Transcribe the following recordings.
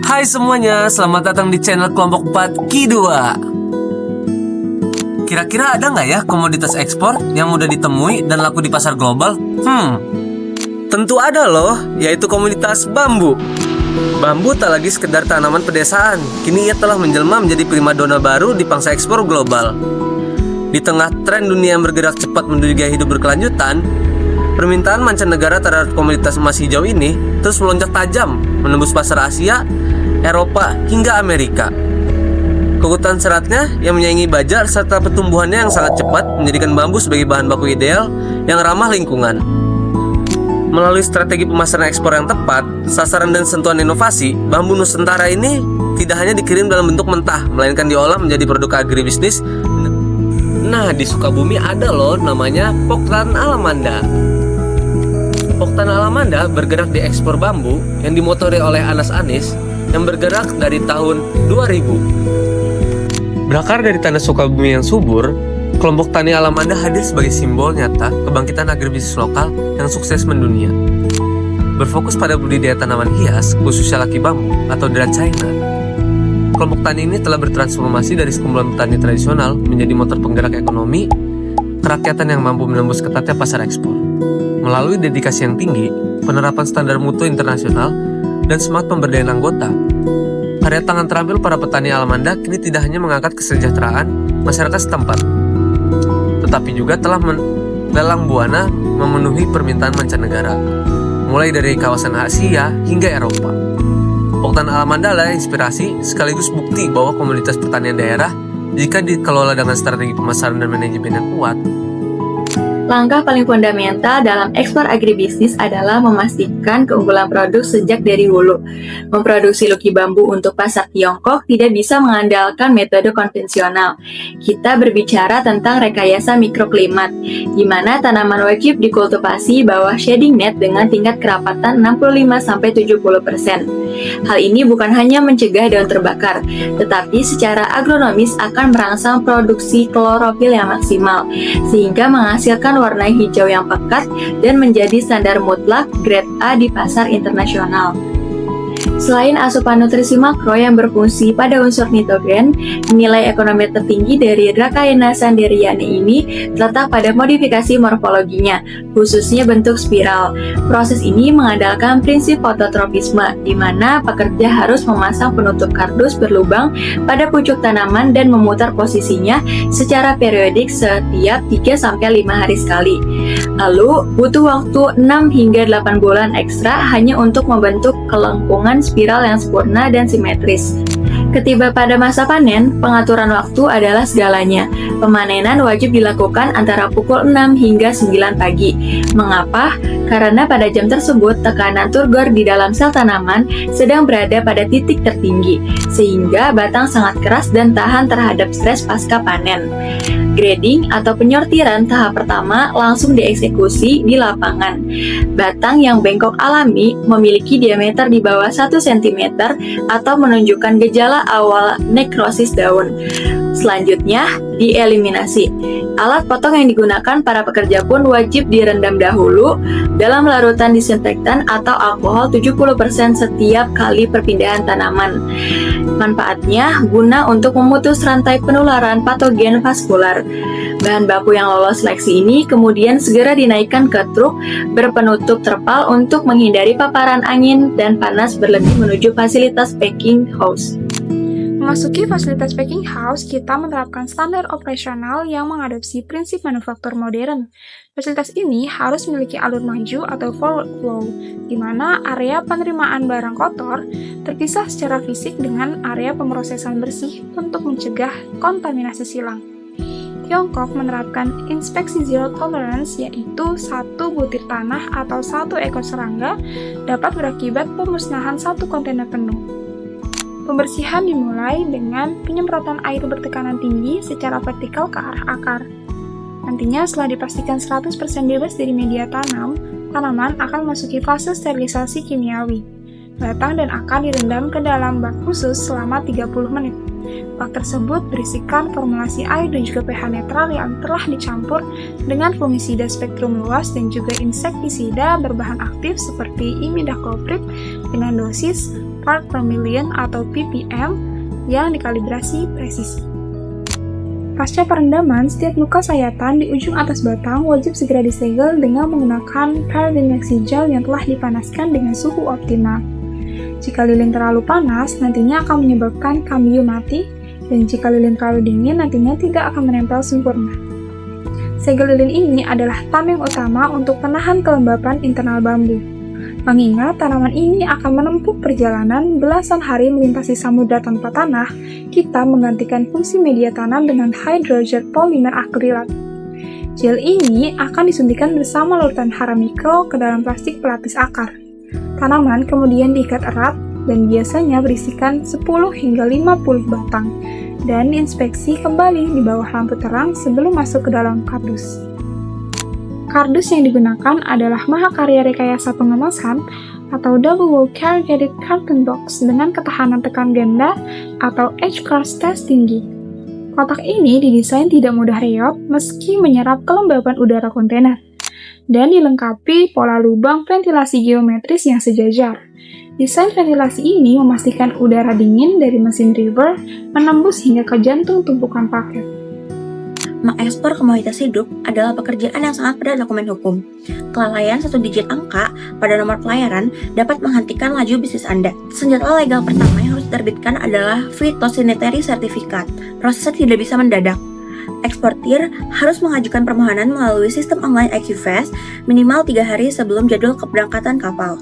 Hai semuanya, selamat datang di channel kelompok 4 Ki 2. Kira-kira ada nggak ya komoditas ekspor yang mudah ditemui dan laku di pasar global? Tentu ada loh, yaitu komoditas bambu. Bambu tak lagi sekedar tanaman pedesaan, kini ia telah menjelma menjadi primadona baru di pangsa ekspor global. Di tengah tren dunia yang bergerak cepat menuju gaya hidup berkelanjutan, permintaan mancanegara terhadap komoditas emas hijau ini terus melonjak tajam, menembus pasar Asia, Eropa, hingga Amerika. Kekuatan seratnya yang menyaingi baja serta pertumbuhannya yang sangat cepat menjadikan bambu sebagai bahan baku ideal yang ramah lingkungan. Melalui strategi pemasaran ekspor yang tepat, sasaran dan sentuhan inovasi, bambu Nusantara ini tidak hanya dikirim dalam bentuk mentah, melainkan diolah menjadi produk agribisnis. Nah, di Sukabumi ada loh namanya Poktan Alamanda. Poktan Alamanda bergerak di ekspor bambu yang dimotori oleh Anas Anis yang bergerak dari tahun 2000. Berakar dari tanah Sukabumi yang subur, kelompok tani Alamanda hadir sebagai simbol nyata kebangkitan agribisnis lokal yang sukses mendunia. Berfokus pada budidaya tanaman hias, khususnya laki bambu atau Dra China. Kelompok tani ini telah bertransformasi dari sekumpulan petani tradisional menjadi motor penggerak ekonomi kerakyatan yang mampu menembus ketatnya pasar ekspor. Melalui dedikasi yang tinggi, penerapan standar mutu internasional, dan semangat pemberdayaan anggota, karya tangan terampil para petani Alamanda kini tidak hanya mengangkat kesejahteraan masyarakat setempat, tetapi juga telah melelang buana memenuhi permintaan mancanegara, mulai dari kawasan Asia hingga Eropa. Poktan Alamanda adalah inspirasi sekaligus bukti bahwa komunitas pertanian daerah, jika dikelola dengan strategi pemasaran dan manajemen yang kuat. Langkah paling fundamental dalam ekspor agribisnis adalah memastikan keunggulan produk sejak dari hulu. Memproduksi luki bambu untuk pasar Tiongkok tidak bisa mengandalkan metode konvensional. Kita berbicara tentang rekayasa mikroklimat, di mana tanaman wajib dikultivasi bawah shading net dengan tingkat kerapatan 65-70%. Hal ini bukan hanya mencegah daun terbakar, tetapi secara agronomis akan merangsang produksi klorofil yang maksimal, sehingga menghasilkan warna hijau yang pekat dan menjadi standar mutlak grade A di pasar internasional. Selain asupan nutrisi makro yang berfungsi pada unsur nitrogen, nilai ekonomi tertinggi dari Dracaena sanderiana ini terletak pada modifikasi morfologinya, khususnya bentuk spiral. Proses ini mengandalkan prinsip fototropisme, di mana pekerja harus memasang penutup kardus berlubang pada pucuk tanaman dan memutar posisinya secara periodik setiap 3-5 hari sekali. Lalu, butuh waktu 6 hingga 8 bulan ekstra hanya untuk membentuk kelengkungan spiral yang sempurna dan simetris. Ketiba pada masa panen, pengaturan waktu adalah segalanya. Pemanenan wajib dilakukan antara pukul 6 hingga 9 pagi. Mengapa? Karena pada jam tersebut tekanan turgor di dalam sel tanaman sedang berada pada titik tertinggi, sehingga batang sangat keras dan tahan terhadap stres pasca panen. Grading atau penyortiran tahap pertama langsung dieksekusi di lapangan. Batang yang bengkok alami memiliki diameter di bawah 1 cm atau menunjukkan gejala awal nekrosis daun. Selanjutnya, dieliminasi. Alat potong yang digunakan para pekerja pun wajib direndam dahulu dalam larutan disinfektan atau alkohol 70% setiap kali perpindahan tanaman. Manfaatnya guna untuk memutus rantai penularan patogen vaskular. Bahan baku yang lolos seleksi ini kemudian segera dinaikkan ke truk berpenutup terpal untuk menghindari paparan angin dan panas berlebih menuju fasilitas packing house. Memasuki fasilitas packing house, kita menerapkan standar operasional yang mengadopsi prinsip manufaktur modern. Fasilitas ini harus memiliki alur maju atau forward flow, di mana area penerimaan barang kotor terpisah secara fisik dengan area pemrosesan bersih untuk mencegah kontaminasi silang. Tiongkok menerapkan inspeksi zero tolerance, yaitu 1 butir tanah atau 1 ekor serangga dapat berakibat pemusnahan 1 kontainer penuh. Pembersihan dimulai dengan penyemprotan air bertekanan tinggi secara vertikal ke arah akar. Nantinya setelah dipastikan 100% bebas dari media tanam, tanaman akan memasuki fase sterilisasi kimiawi. Batang dan akar direndam ke dalam bak khusus selama 30 menit. Bak tersebut berisikan formulasi air dan juga pH netral yang telah dicampur dengan fungisida spektrum luas dan juga insektisida berbahan aktif seperti imidacloprid dengan dosis part per million atau ppm yang dikalibrasi presisi. Pasca perendaman, setiap luka sayatan di ujung atas batang wajib segera disegel dengan menggunakan paraffin gel yang telah dipanaskan dengan suhu optimal. Jika lilin terlalu panas, nantinya akan menyebabkan kambium mati, dan jika lilin terlalu dingin, nantinya tidak akan menempel sempurna. Segel lilin ini adalah tameng utama untuk penahan kelembapan internal bambu. Mengingat tanaman ini akan menempuh perjalanan belasan hari melintasi samudra tanpa tanah, kita menggantikan fungsi media tanam dengan hydrogen polymer akrilat. Gel ini akan disuntikan bersama larutan hara mikro ke dalam plastik pelapis akar. Tanaman kemudian diikat erat dan biasanya berisikan 10 hingga 50 batang dan diinspeksi kembali di bawah lampu terang sebelum masuk ke dalam kardus. Kardus yang digunakan adalah Mahakarya Rekayasa Pengemasan atau Double Wall Corrugated Carton Box dengan ketahanan tekan ganda atau H-Cross test tinggi. Kotak ini didesain tidak mudah reop meski menyerap kelembaban udara kontainer dan dilengkapi pola lubang ventilasi geometris yang sejajar. Desain ventilasi ini memastikan udara dingin dari mesin river menembus hingga ke jantung tumpukan paket. Mengekspor komoditas hidup adalah pekerjaan yang sangat padat dokumen hukum. Kelalaian satu digit angka pada nomor pelayaran dapat menghentikan laju bisnis Anda. Senjata legal pertama yang harus diterbitkan adalah Phytosanitary Certificate. Prosesnya tidak bisa mendadak. Eksportir harus mengajukan permohonan melalui sistem online EQFast minimal 3 hari sebelum jadwal keberangkatan kapal.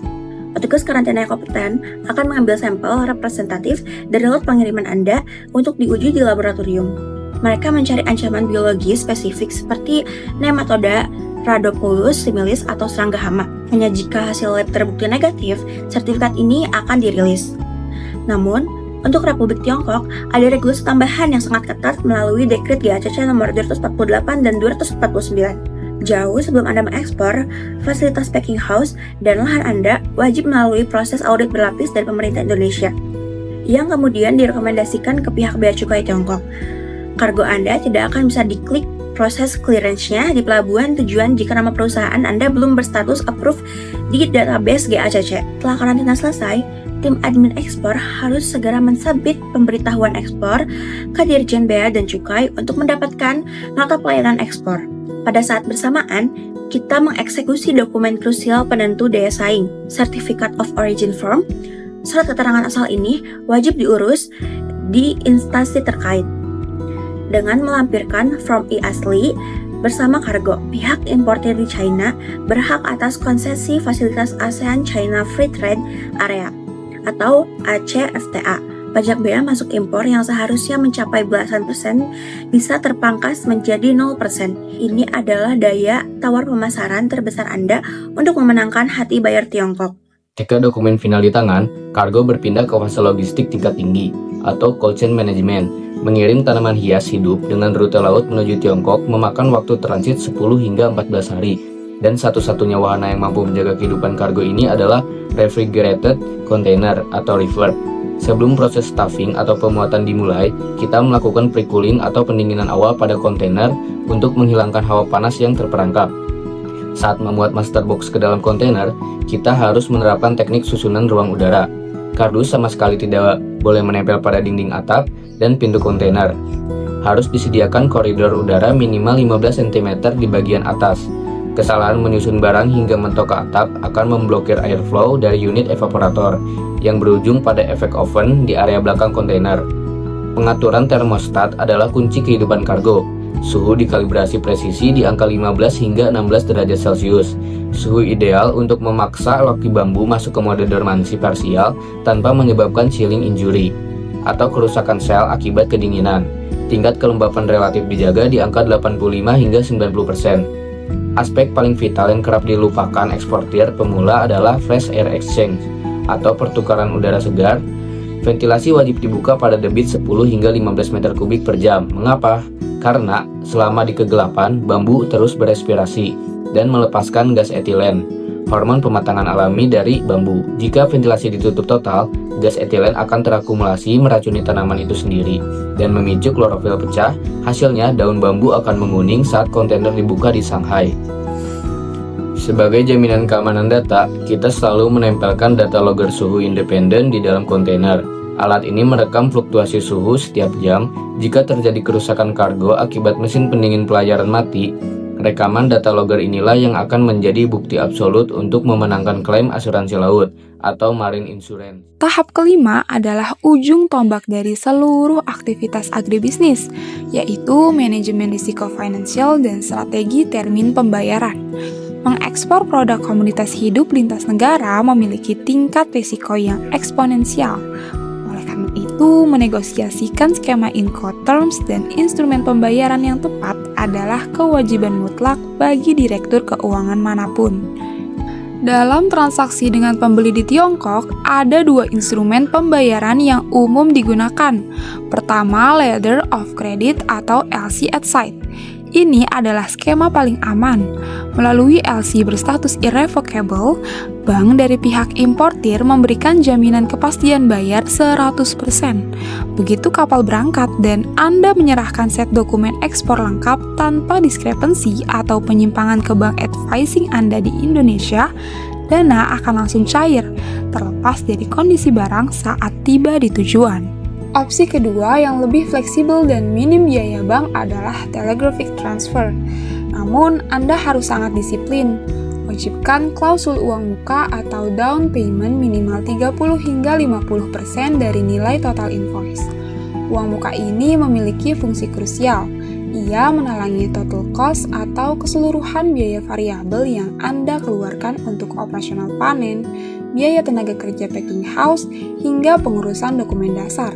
Petugas karantina yang kompeten akan mengambil sampel representatif dari lot pengiriman Anda untuk diuji di laboratorium. Mereka mencari ancaman biologi spesifik seperti nematoda, Rhabdopolis similis, atau serangga hama. Hanya jika hasil lab terbukti negatif, sertifikat ini akan dirilis. Namun, untuk Republik Tiongkok, ada regulasi tambahan yang sangat ketat melalui Dekret GACC nomor 248 dan 249. Jauh sebelum Anda mengekspor, fasilitas packing house dan lahan Anda wajib melalui proses audit berlapis dari pemerintah Indonesia, yang kemudian direkomendasikan ke pihak Bea Cukai Tiongkok. Kargo Anda tidak akan bisa diklik proses clearance-nya di pelabuhan tujuan jika nama perusahaan Anda belum berstatus approved di database GACC. Setelah karantina selesai, tim admin ekspor harus segera mensubmit pemberitahuan ekspor ke Dirjen Bea dan Cukai untuk mendapatkan nota pelayanan ekspor. Pada saat bersamaan, kita mengeksekusi dokumen krusial penentu daya saing, Certificate of Origin Form. Surat keterangan asal ini wajib diurus di instansi terkait. Dengan melampirkan form e-asli bersama kargo, pihak importer di China berhak atas konsesi fasilitas ASEAN China Free Trade Area atau ACFTA. Pajak bea masuk impor yang seharusnya mencapai belasan persen bisa terpangkas menjadi 0%. Ini adalah daya tawar pemasaran terbesar Anda untuk memenangkan hati buyer Tiongkok. Jika dokumen final di tangan, kargo berpindah ke fase logistik tingkat tinggi atau cold chain management. Mengirim tanaman hias hidup dengan rute laut menuju Tiongkok memakan waktu transit 10 hingga 14 hari. Dan satu-satunya wahana yang mampu menjaga kehidupan kargo ini adalah refrigerated container atau river. Sebelum proses stuffing atau pemuatan dimulai, kita melakukan pre-cooling atau pendinginan awal pada kontainer untuk menghilangkan hawa panas yang terperangkap. Saat memuat master box ke dalam kontainer, kita harus menerapkan teknik susunan ruang udara. Kardus sama sekali tidak boleh menempel pada dinding atap dan pintu kontainer. Harus disediakan koridor udara minimal 15 cm di bagian atas. Kesalahan menyusun barang hingga mentok ke atap akan memblokir airflow dari unit evaporator yang berujung pada efek oven di area belakang kontainer. Pengaturan termostat adalah kunci kehidupan kargo. Suhu dikalibrasi presisi di angka 15 hingga 16 derajat Celcius. Suhu ideal untuk memaksa loki bambu masuk ke mode dormansi parsial tanpa menyebabkan chilling injury atau kerusakan sel akibat kedinginan. Tingkat kelembapan relatif dijaga di angka 85 hingga 90%. Aspek paling vital yang kerap dilupakan eksportir pemula adalah fresh air exchange atau pertukaran udara segar. Ventilasi wajib dibuka pada debit 10 hingga 15 meter kubik per jam. Mengapa? Karena selama di kegelapan, bambu terus berespirasi dan melepaskan gas etilen, hormon pematangan alami dari bambu. Jika ventilasi ditutup total, gas etilen akan terakumulasi meracuni tanaman itu sendiri dan memicu klorofil pecah. Hasilnya, daun bambu akan menguning saat kontainer dibuka di Shanghai. Sebagai jaminan keamanan data, kita selalu menempelkan data logger suhu independen di dalam kontainer. Alat ini merekam fluktuasi suhu setiap jam. Jika terjadi kerusakan kargo akibat mesin pendingin pelayaran mati, rekaman data logger inilah yang akan menjadi bukti absolut untuk memenangkan klaim asuransi laut atau marine insurance. Tahap kelima adalah ujung tombak dari seluruh aktivitas agribisnis, yaitu manajemen risiko finansial dan strategi termin pembayaran. Mengekspor produk komoditas hidup lintas negara memiliki tingkat risiko yang eksponensial. Oleh karena itu, menegosiasikan skema Incoterms dan instrumen pembayaran yang tepat adalah kewajiban mutlak bagi direktur keuangan manapun. Dalam transaksi dengan pembeli di Tiongkok, ada dua instrumen pembayaran yang umum digunakan. Pertama, Letter of Credit atau LC at Sight. Ini adalah skema paling aman. Melalui LC berstatus irrevocable, bank dari pihak importir memberikan jaminan kepastian bayar 100%. Begitu kapal berangkat dan Anda menyerahkan set dokumen ekspor lengkap tanpa diskrepensi atau penyimpangan ke bank advising Anda di Indonesia, dana akan langsung cair, terlepas dari kondisi barang saat tiba di tujuan. Opsi kedua yang lebih fleksibel dan minim biaya bank adalah telegraphic transfer. Namun, Anda harus sangat disiplin. Wajibkan klausul uang muka atau down payment minimal 30 hingga 50% dari nilai total invoice. Uang muka ini memiliki fungsi krusial. Ia menalangi total cost atau keseluruhan biaya variabel yang Anda keluarkan untuk operasional panen, biaya tenaga kerja packing house, hingga pengurusan dokumen dasar.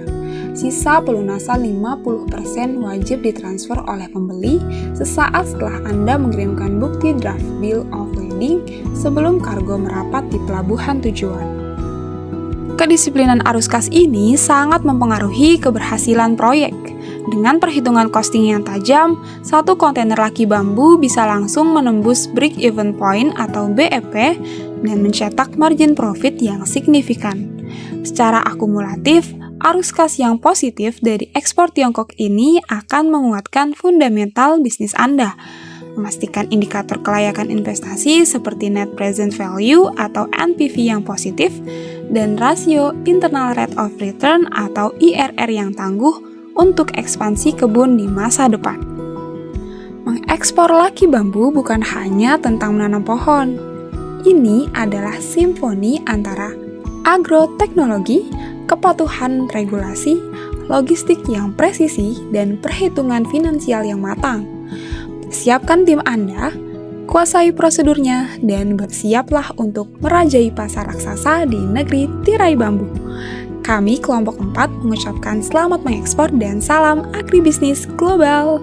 Sisa pelunasan 50% wajib ditransfer oleh pembeli sesaat setelah Anda mengirimkan bukti draft bill of lading sebelum kargo merapat di pelabuhan tujuan. Kedisiplinan arus kas ini sangat mempengaruhi keberhasilan proyek. Dengan perhitungan costing yang tajam, satu kontainer laki bambu bisa langsung menembus break-even point atau BEP dan mencetak margin profit yang signifikan. Secara akumulatif, arus kas yang positif dari ekspor Tiongkok ini akan menguatkan fundamental bisnis Anda, memastikan indikator kelayakan investasi seperti net present value atau NPV yang positif, dan rasio internal rate of return atau IRR yang tangguh untuk ekspansi kebun di masa depan. Mengekspor laki bambu bukan hanya tentang menanam pohon. Ini adalah simfoni antara agroteknologi, kepatuhan regulasi, logistik yang presisi, dan perhitungan finansial yang matang. Siapkan tim Anda, kuasai prosedurnya, dan bersiaplah untuk merajai pasar raksasa di negeri tirai bambu. Kami kelompok 4 mengucapkan selamat mengekspor dan salam agribisnis global.